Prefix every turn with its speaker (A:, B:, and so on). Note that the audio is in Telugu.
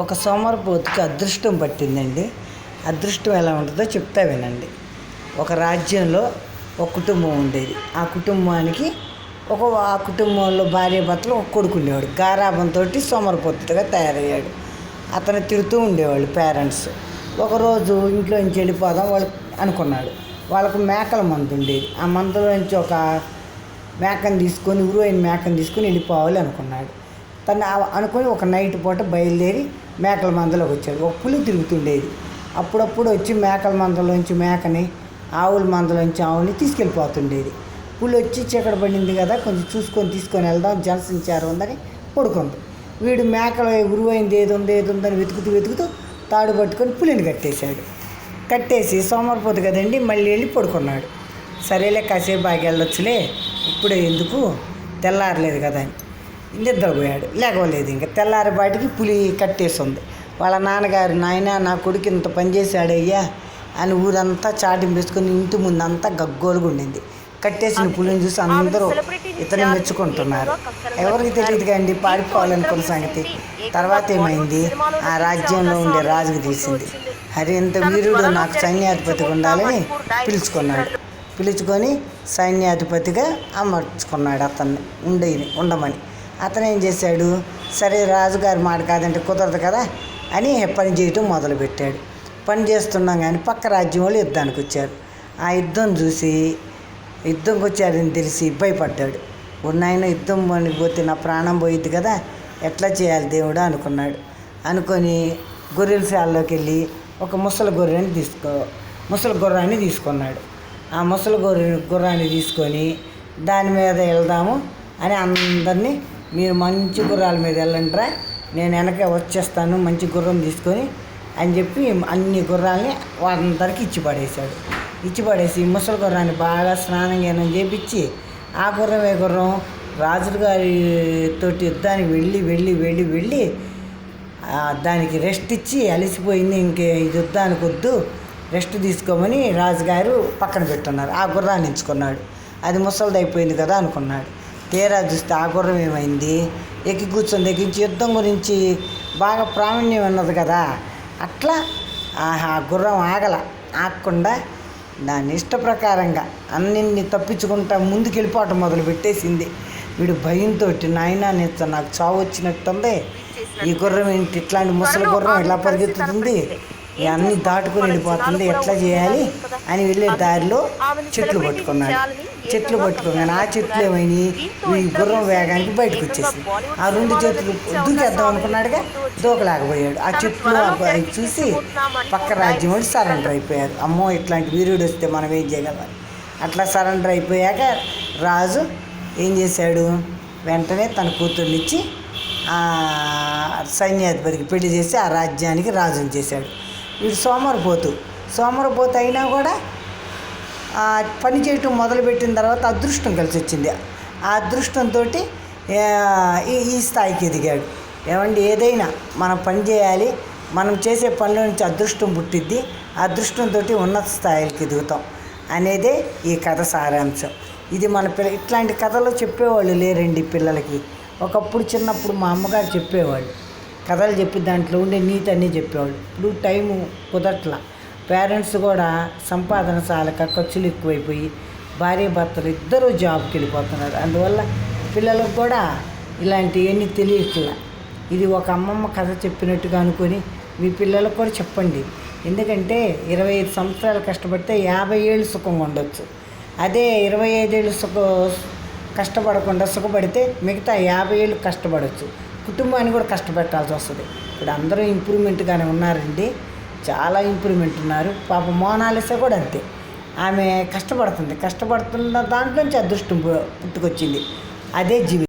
A: ఒక సోమరిపోతుకి అదృష్టం పట్టిందండి. అదృష్టం ఎలా ఉంటుందో చెప్తా వినండి. ఒక రాజ్యంలో ఒక కుటుంబం ఉండేది. ఆ కుటుంబానికి ఆ కుటుంబంలో భార్యాభర్తలు ఒక కొడుకు ఉండేవాడు. గారాబంతో సోమరిపోతుగా తయారయ్యాడు. అతను తిడుతూ ఉండేవాళ్ళు పేరెంట్స్. ఒకరోజు ఇంట్లో నుంచి వెళ్ళిపోదాం వాళ్ళు అనుకున్నాడు. వాళ్ళకు మేకల మందు ఉండేది. ఆ మందులో నుంచి ఒక మేకను తీసుకొని ఉరువైన మేకను తీసుకొని వెళ్ళిపోవాలి అనుకున్నాడు. తను అనుకొని ఒక నైట్ పూట బయలుదేరి మేకల మందలోకి వచ్చాడు. ఒక పులి తిరుగుతుండేది. అప్పుడప్పుడు వచ్చి మేకల మందలోంచి మేకని, ఆవుల మందలోంచి ఆవుని తీసుకెళ్ళిపోతుండేది. పులి వచ్చి చీకటి పడింది కదా, కొంచెం చూసుకొని తీసుకొని వెళ్దాం, జనసంచారం ఉందని పడుకుంది. వీడు మేకల ఉరువైంది ఏది ఉందని వెతుకుతూ తాడు పట్టుకొని పులిని కట్టేసి సోమరిపోతు కదండి మళ్ళీ వెళ్ళి పడుకున్నాడు. సరేలే కాసేపు బాగా వెళ్ళొచ్చులే, ఇప్పుడే ఎందుకు, తెల్లారలేదు కదా అని నిద్రపోయాడు. లేకలేదు. ఇంకా తెల్లారిపాటికి పులి కట్టేసి ఉంది. వాళ్ళ నాన్నగారు, నాయన నా కొడుకు ఇంత పని చేశాడయ్యా అని ఊరంతా చాటింపు వేసుకొని ఇంటి ముందు అంతా గగ్గోలుగా ఉండింది. కట్టేసిన పులిని చూసి అందరూ ఇతన్ని మెచ్చుకుంటున్నారు. ఎవరికి తెలియదు కండి పారిపోవాలనుకున్న సంగతి. తర్వాత ఏమైంది, ఆ రాజ్యంలో ఉండే రాజుకు తెలిసింది. హరి ఇంత వీరుడు నాకు సైన్యాధిపతిగా ఉండాలని పిలుచుకొని సైన్యాధిపతిగా అమర్చుకున్నాడు అతన్ని ఉండమని. అతను ఏం చేశాడు, సరే రాజుగారి మాట కాదంటే కుదరదు కదా అని పని చేయటం మొదలుపెట్టాడు. పని చేస్తున్నాం కానీ పక్క రాజ్యం వాళ్ళు యుద్ధానికి వచ్చారు. ఆ యుద్ధం చూసి యుద్ధంకి వచ్చారని తెలిసి భయపడ్డాడు. ఉన్నాయన యుద్ధం పోతే నా ప్రాణం పోయిద్ది కదా, ఎట్లా చేయాలి దేవుడా అనుకున్నాడు. అనుకొని గొర్రెల శాలలోకి వెళ్ళి ఒక ముసలి గుర్రాన్ని తీసుకున్నాడు. ఆ ముసలి గుర్రాన్ని తీసుకొని దాని మీద వెళ్దాము అని అందరినీ, మీరు మంచి గుర్రాల మీద వెళ్ళండిరా, నేను వెనక వచ్చేస్తాను మంచి గుర్రం తీసుకొని అని చెప్పి అన్ని గుర్రాలని వాళ్ళందరికీ ఇచ్చిపడేసి ముసలి గుర్రాన్ని బాగా స్నానం గీనం చేపించి, ఆ గుర్రం రాజుగారితో యుద్ధానికి వెళ్ళి దానికి రెస్ట్ ఇచ్చి అలసిపోయింది, ఇంకే యుద్ధానికి వద్దు, రెస్ట్ తీసుకోమని రాజుగారు పక్కన పెట్టున్నారు. ఆ గుర్రాన్ని ఎంచుకున్నాడు. అది ముసలిది అయిపోయింది కదా అనుకున్నాడు. తీరా చూస్తే ఆ గుర్రం ఏమైంది, ఎక్కి కూర్చొని ఎక్కించి యుద్ధం గురించి బాగా ప్రావీణ్యం ఉన్నది కదా, అట్లా ఆ గుర్రం ఆగకుండా దాని ఇష్ట ప్రకారంగా అన్నింటినీ తప్పించుకుంటా ముందుకు వెళ్ళిపోవటం మొదలుపెట్టేసింది. వీడు భయంతో, నాయనా నాకు చావు వచ్చినట్టుంది, ఈ గుర్రం ఏంటి ఇట్లాంటి ముసలి గుర్రం ఇలా పరిగెత్తుతుంది, అన్నీ దాటుకుని వెళ్ళిపోతుంది, ఎట్లా చేయాలి అని వెళ్ళే దారిలో చెట్లు పట్టుకున్నాడు. ఆ చెట్లు ఏమైనాయి, ఈ గుర్రం వేగానికి బయటకు వచ్చేసింది. ఆ రెండు చేతులు దూకేద్దాం అనుకున్నాడుగా, దూకలేకపోయాడు. ఆ చెట్లు చూసి పక్క రాజ్యం వాళ్ళు సరెండర్ అయిపోయారు. అమ్మో ఇట్లాంటి వీరుడు వస్తే మనం ఏం చేయగలం. అట్లా సరెండర్ అయిపోయాక రాజు ఏం చేశాడు, వెంటనే తన కూతుర్నిచ్చి సైన్యాధిపతికి పెళ్లి చేసి ఆ రాజ్యానికి రాజుని చేశాడు. వీడు సోమరిపోతు అయినా కూడా పని చేయటం మొదలుపెట్టిన తర్వాత అదృష్టం కలిసి వచ్చింది. ఆ అదృష్టంతో ఈ స్థాయికి ఎదిగాడు. ఏమండి, ఏదైనా మనం పని చేయాలి, మనం చేసే పనిలో నుంచి అదృష్టం పుట్టిద్ది, అదృష్టంతో ఉన్నత స్థాయికి ఎదుగుతాం అనేదే ఈ కథ సారాంశం. ఇది మన ఇట్లాంటి కథలు చెప్పేవాళ్ళు లేరండి పిల్లలకి. ఒకప్పుడు చిన్నప్పుడు మా అమ్మగారు చెప్పేవాళ్ళు, కథలు చెప్పి దాంట్లో ఉండే నీతి అన్నీ చెప్పేవాళ్ళు. ఇప్పుడు టైము కుదరట్లా, పేరెంట్స్ కూడా సంపాదన చాలక ఖర్చులు ఎక్కువైపోయి భార్యాభర్తలు ఇద్దరూ జాబ్కి వెళ్ళిపోతున్నారు. అందువల్ల పిల్లలకు కూడా ఇలాంటివన్నీ తెలియట్లా. ఇది ఒక అమ్మమ్మ కథ చెప్పినట్టుగా అనుకొని మీ పిల్లలకు కూడా చెప్పండి. ఎందుకంటే 25 సంవత్సరాలు కష్టపడితే 50 ఏళ్ళు సుఖంగా ఉండొచ్చు. అదే 25 ఏళ్ళు కష్టపడకుండా సుఖపడితే మిగతా 50 ఏళ్ళు కష్టపడవచ్చు. కుటుంబాన్ని కూడా కష్టపెట్టాల్సి వస్తుంది. ఇప్పుడు అందరూ ఇంప్రూవ్మెంట్గానే ఉన్నారండి, చాలా ఇంప్రూవ్మెంట్ ఉన్నారు. పాప మోనాలిసా కూడా అంతే, ఆమె కష్టపడుతున్న దాంట్లోంచి అదృష్టం పుట్టుకొచ్చింది. అదే జీవితం.